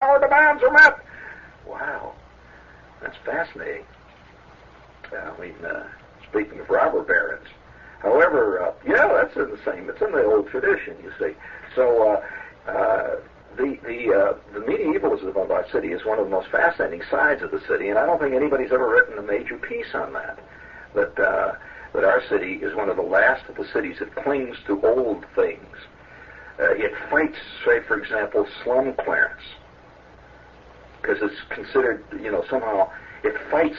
All demands are met. Wow, that's fascinating. Speaking of robber barons. However, that's in the same. It's in the old tradition, you see. So the medievalism of our city is one of the most fascinating sides of the city, and I don't think anybody's ever written a major piece on that. That our city is one of the last of the cities that clings to old things. It fights, say, for example, slum clearance, because it's considered, somehow it fights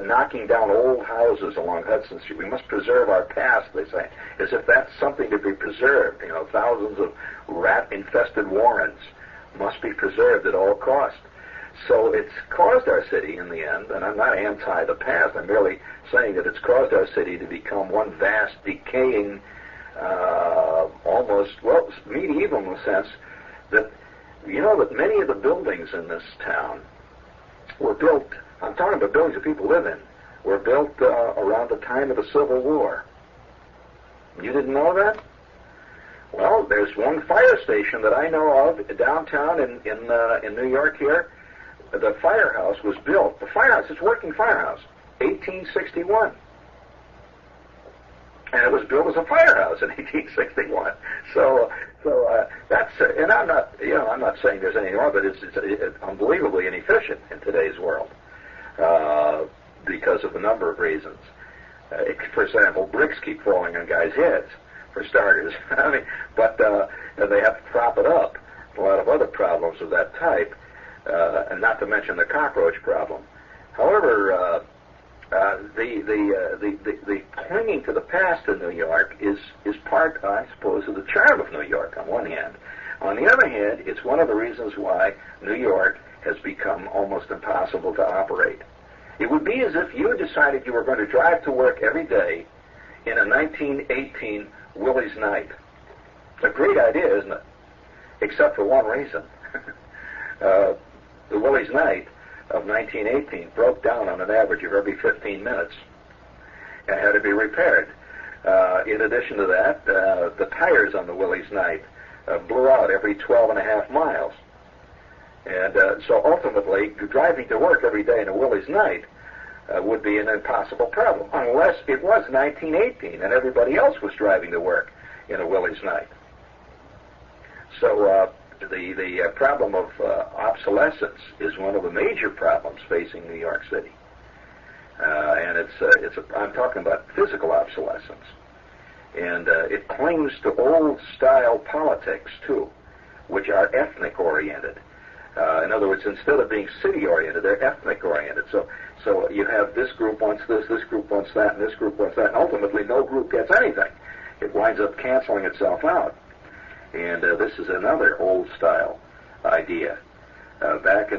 knocking down old houses along Hudson Street. We must preserve our past, they say, as if that's something to be preserved. Thousands of rat-infested warrens must be preserved at all costs. So it's caused our city, in the end, and I'm not anti the past, I'm merely saying that it's caused our city to become one vast, decaying, medieval in the sense that, that many of the buildings in this town were built, I'm talking about buildings that people live in, were built around the time of the Civil War. You didn't know that? Well, there's one fire station that I know of downtown in New York here. The firehouse was built. The firehouse, it's a working firehouse, 1861. And it was built as a firehouse in 1861. So that's, and I'm not saying there's anything wrong, but it's unbelievably inefficient in today's world because of a number of reasons. For example, bricks keep falling on guys' heads, for starters. But they have to prop it up. A lot of other problems of that type, and not to mention the cockroach problem. However, the clinging to the past in New York is part, I suppose, of the charm of New York on one hand. On the other hand, it's one of the reasons why New York has become almost impossible to operate. It would be as if you decided you were going to drive to work every day in a 1918 Willie's Night. It's a great idea, isn't it? Except for one reason. The Willie's Night of 1918 broke down on an average of every 15 minutes and had to be repaired. In addition to that, the tires on the Willie's Night blew out every 12 and a half miles. And so ultimately, driving to work every day in a Willie's Night would be an impossible problem, unless it was 1918 and everybody else was driving to work in a Willie's Night. So the problem of obsolescence is one of the major problems facing New York City. And I'm talking about physical obsolescence. And it clings to old-style politics, too, which are ethnic-oriented. In other words, instead of being city-oriented, they're ethnic-oriented. So you have this group wants this group wants that, and this group wants that, and ultimately no group gets anything. It winds up canceling itself out. And this is another old-style idea. Back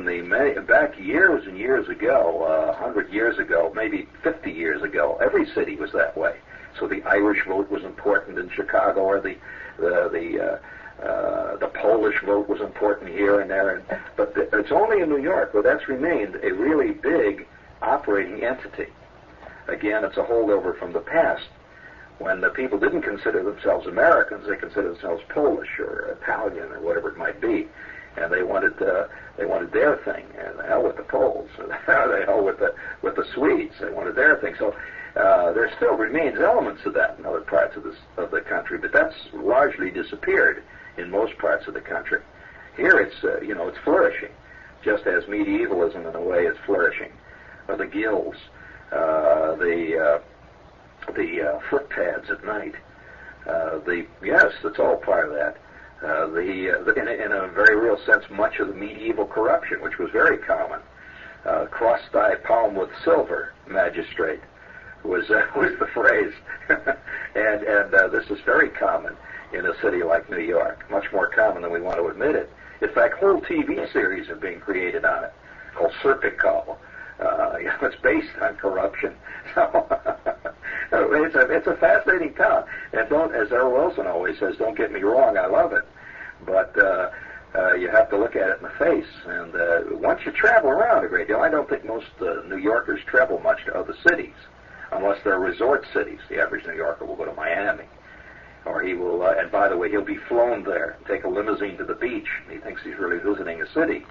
years and years ago, 100 years ago, maybe 50 years ago, every city was that way. So the Irish vote was important in Chicago, or the Polish vote was important here and there. But it's only in New York where that's remained a really big operating entity. Again, it's a holdover from the past, when the people didn't consider themselves Americans, they considered themselves Polish or Italian or whatever it might be, and they wanted their thing. And the hell with the Poles, or the hell with the Swedes. They wanted their thing. So there still remains elements of that in other parts of the country, but that's largely disappeared in most parts of the country. Here it's flourishing, just as medievalism in a way is flourishing. The guilds, the footpads at night. Yes, that's all part of that. In a very real sense, much of the medieval corruption, which was very common. Cross thy palm with silver, magistrate, was the phrase. and this is very common in a city like New York, much more common than we want to admit it. In fact, whole TV series are being created on it, called Spreaker. It's based on corruption. It's a fascinating town. And as Earl Wilson always says, don't get me wrong, I love it. But you have to look at it in the face. And once you travel around a great deal, I don't think most New Yorkers travel much to other cities, unless they're resort cities. The average New Yorker will go to Miami. Or he will, and by the way, he'll be flown there, take a limousine to the beach. He thinks he's really visiting a city.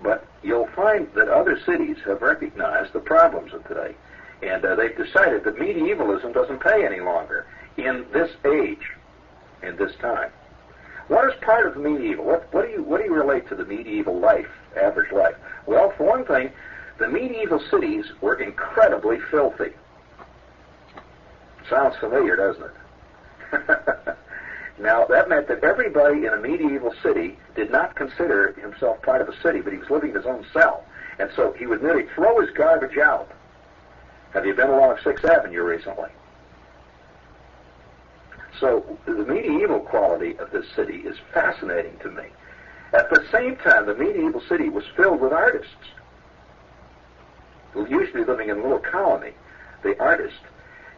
But you'll find that other cities have recognized the problems of today, and they've decided that medievalism doesn't pay any longer in this age, in this time. What is part of the medieval? What do you relate to the medieval life, average life? Well, for one thing, the medieval cities were incredibly filthy. Sounds familiar, doesn't it? Now, that meant that everybody in a medieval city did not consider himself part of a city, but he was living in his own cell. And so he would nearly throw his garbage out. Have you been along 6th Avenue recently? So the medieval quality of this city is fascinating to me. At the same time, the medieval city was filled with artists, who usually living in a little colony, the artist.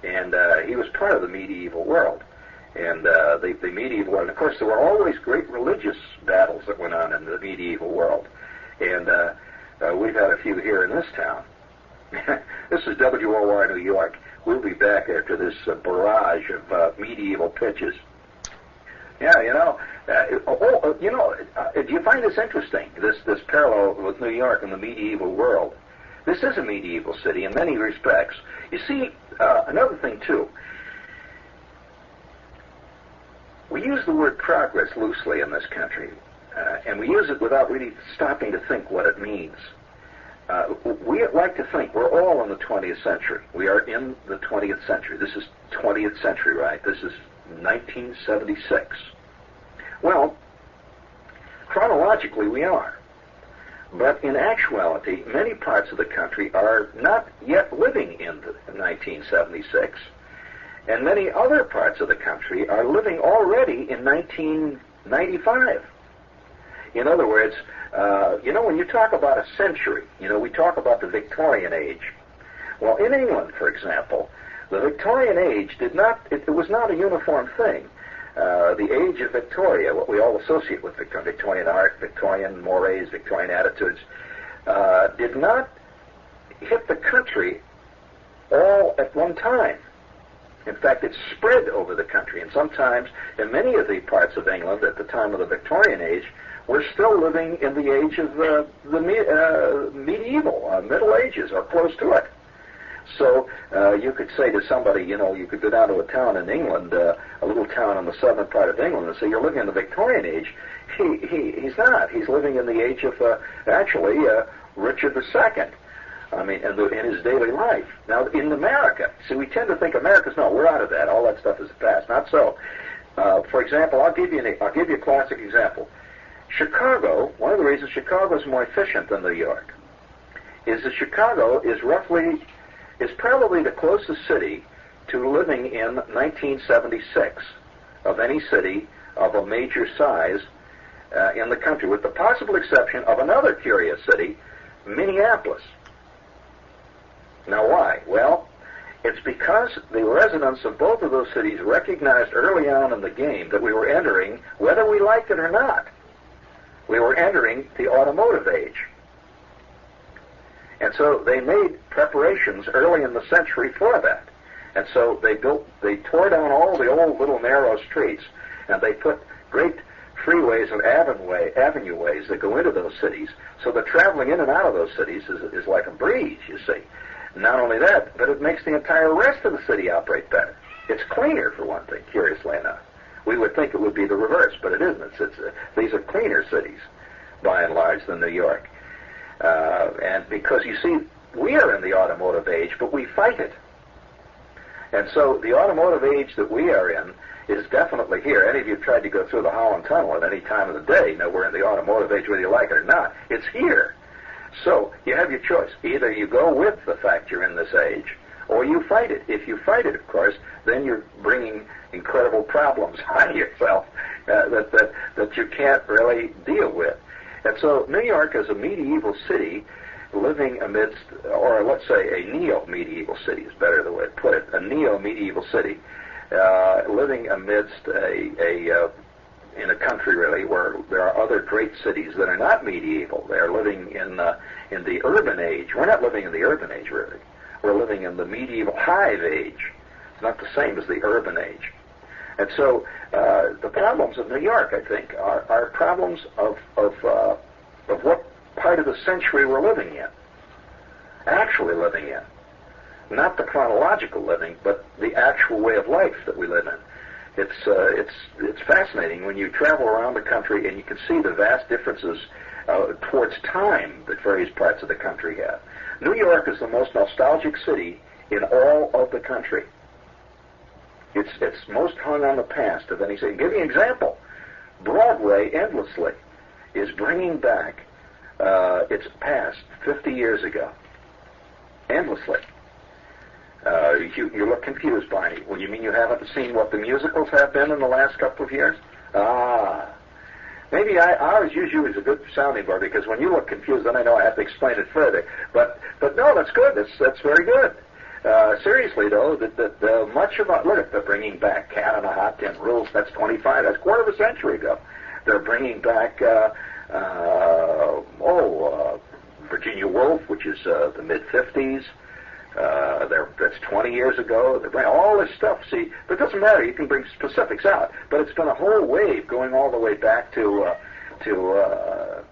And he was part of the medieval world. And the medieval world, and of course there were always great religious battles that went on in the medieval world. And we've had a few here in this town. This is WOR New York. We'll be back after this barrage of medieval pitches. Yeah, do you find this interesting, this parallel with New York and the medieval world? This is a medieval city in many respects. You see, another thing, too. We use the word progress loosely in this country, and we use it without really stopping to think what it means. We like to think we're all in the 20th century. We are in the 20th century. This is 20th century, right? This is 1976. Well, chronologically we are. But in actuality, many parts of the country are not yet living in 1976. And many other parts of the country are living already in 1995. In other words, when you talk about a century, we talk about the Victorian age. Well, in England, for example, the Victorian age it was not a uniform thing. The age of Victoria, what we all associate with Victorian art, Victorian mores, Victorian attitudes, did not hit the country all at one time. In fact, it spread over the country, and sometimes in many of the parts of England at the time of the Victorian age, we're still living in the age of the medieval, Middle Ages, or close to it. So you could say to somebody, you could go down to a town in England, a little town in the southern part of England, and say, you're living in the Victorian age. He's not. He's living in the age of, Richard II. I mean, in his daily life. Now, in America, see, we tend to think America's, no, we're out of that. All that stuff is the past. Not so. For example, I'll give you a classic example. Chicago, one of the reasons Chicago is more efficient than New York is that Chicago is probably the closest city to living in 1976 of any city of a major size in the country, with the possible exception of another curious city, Minneapolis. Now why? Well, it's because the residents of both of those cities recognized early on in the game that we were entering, whether we liked it or not, we were entering the automotive age. And so they made preparations early in the century for that. And so they tore down all the old little narrow streets, and they put great freeways and avenue ways that go into those cities, so that traveling in and out of those cities is like a breeze, you see. Not only that, but it makes the entire rest of the city operate better. It's cleaner, for one thing, curiously enough. We would think it would be the reverse, but it isn't. These are cleaner cities, by and large, than New York. And because, you see, we are in the automotive age, but we fight it. And so the automotive age that we are in is definitely here. Any of you tried to go through the Holland Tunnel at any time of the day know we're in the automotive age, whether you like it or not. It's here. So you have your choice. Either you go with the fact you're in this age, or you fight it. If you fight it, of course, then you're bringing incredible problems on yourself that you can't really deal with. And so New York is a medieval city living amidst, or let's say a neo-medieval city is better the way to put it, a neo-medieval city living amidst in a country really where there are other great cities that are not medieval. They're living in the urban age. We're not living in the urban age really. We're living in the medieval hive age. It's not the same as the urban age. And so the problems of New York, I think, are problems of what part of the century we're living in, actually living in. Not the chronological living, but the actual way of life that we live in. It's fascinating when you travel around the country and you can see the vast differences towards time that various parts of the country have. New York is the most nostalgic city in all of the country. It's most hung on the past of any city. Give you an example. Broadway endlessly is bringing back its past 50 years ago. Endlessly. You look confused, Barney. Well, you mean you haven't seen what the musicals have been in the last couple of years? Maybe I always use you as a good sounding board, because when you look confused, then I know I have to explain it further. But no, that's good. That's very good. Seriously, though, that much about, look, they're bringing back Cat on a Hot Tin Rules. That's 25. That's a quarter of a century ago. They're bringing back Virginia Woolf, which is the mid-50s. That's 20 years ago. They bring all this stuff. See, but it doesn't matter. You can bring specifics out. But it's been a whole wave going all the way back to the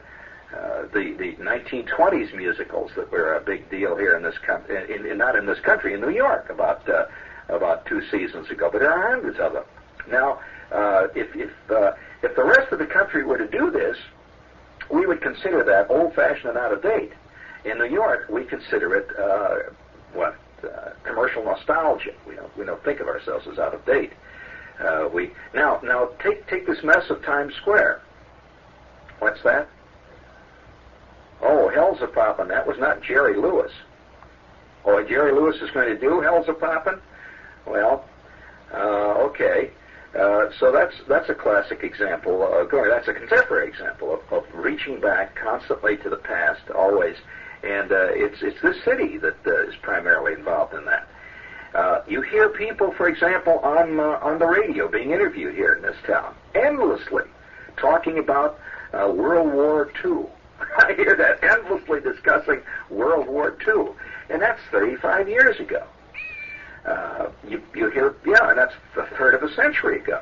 1920s musicals that were a big deal here in this country. Not in this country, in New York, about 2 seasons ago. But there are hundreds of them. Now, if the rest of the country were to do this, we would consider that old-fashioned and out of date. In New York, we consider it commercial nostalgia. We don't think of ourselves as out of date. Now take this mess of Times Square. What's that? Oh, Hell's a Poppin'. That was not Jerry Lewis. Oh, Jerry Lewis is going to do Hell's a Poppin'? Well, okay. So that's a classic example. That's a contemporary example of reaching back constantly to the past, always. And it's this city that is primarily involved in that. You hear people, for example, on the radio being interviewed here in this town, endlessly talking about World War II. I hear that, endlessly discussing World War II. And that's 35 years ago. You hear, and that's a third of a century ago.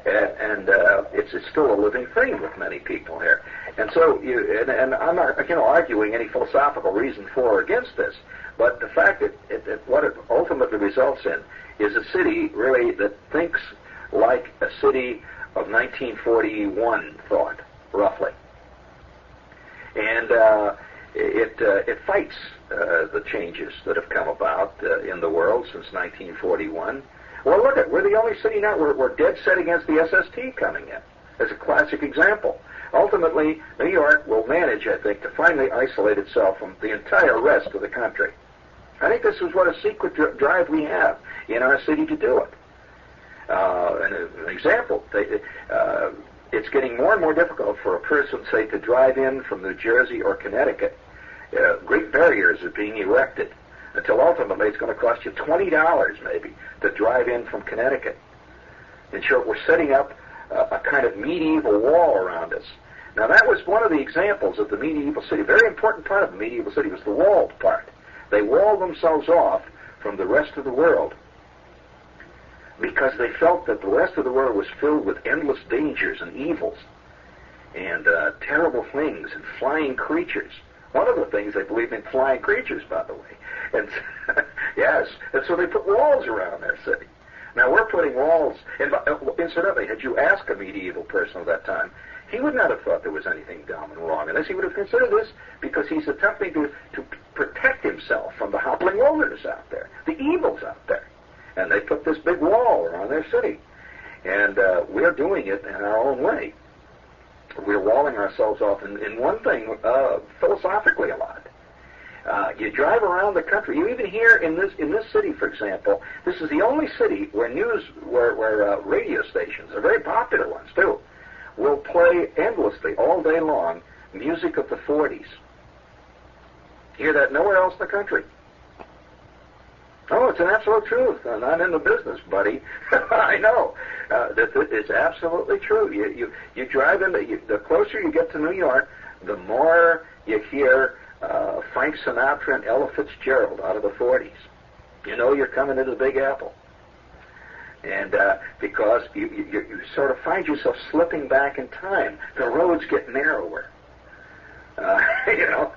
And it's still a living thing with many people here. And so, and I'm not, arguing any philosophical reason for or against this, but the fact that what it ultimately results in is a city, really, that thinks like a city of 1941 thought, roughly. And it fights the changes that have come about in the world since 1941. Well, look at, we're the only city now, we're dead set against the SST coming in as a classic example. Ultimately, New York will manage, I think, to finally isolate itself from the entire rest of the country. I think this is what a secret drive we have in our city to do it. And an example, it's getting more and more difficult for a person, say, to drive in from New Jersey or Connecticut. Great barriers are being erected until ultimately it's going to cost you $20 maybe to drive in from Connecticut. In short, we're setting up a kind of medieval wall around us. Now, that was one of the examples of the medieval city. A very important part of the medieval city was the walled part. They walled themselves off from the rest of the world because they felt that the rest of the world was filled with endless dangers and evils and terrible things and flying creatures. One of the things they believed in flying creatures, by the way. And yes, and so they put walls around their city. Now, we're putting walls, and incidentally, had you asked a medieval person of that time, he would not have thought there was anything dumb and wrong in this. He would have considered this because he's attempting to protect himself from the hobbling wilderness out there, the evils out there. And they put this big wall around their city. And we're doing it in our own way. We're walling ourselves off in one thing, philosophically a lot. You drive around the country. You even hear in this city, for example, this is the only city where radio stations, are very popular ones too, will play endlessly all day long music of the 40s. You hear that nowhere else in the country. Oh, it's an absolute truth. And I'm in the business, buddy. I know. It's absolutely true. You drive in, the closer you get to New York, the more you hear Frank Sinatra and Ella Fitzgerald out of the 40s. You know you're coming into the Big Apple. And because you sort of find yourself slipping back in time. The roads get narrower. You know,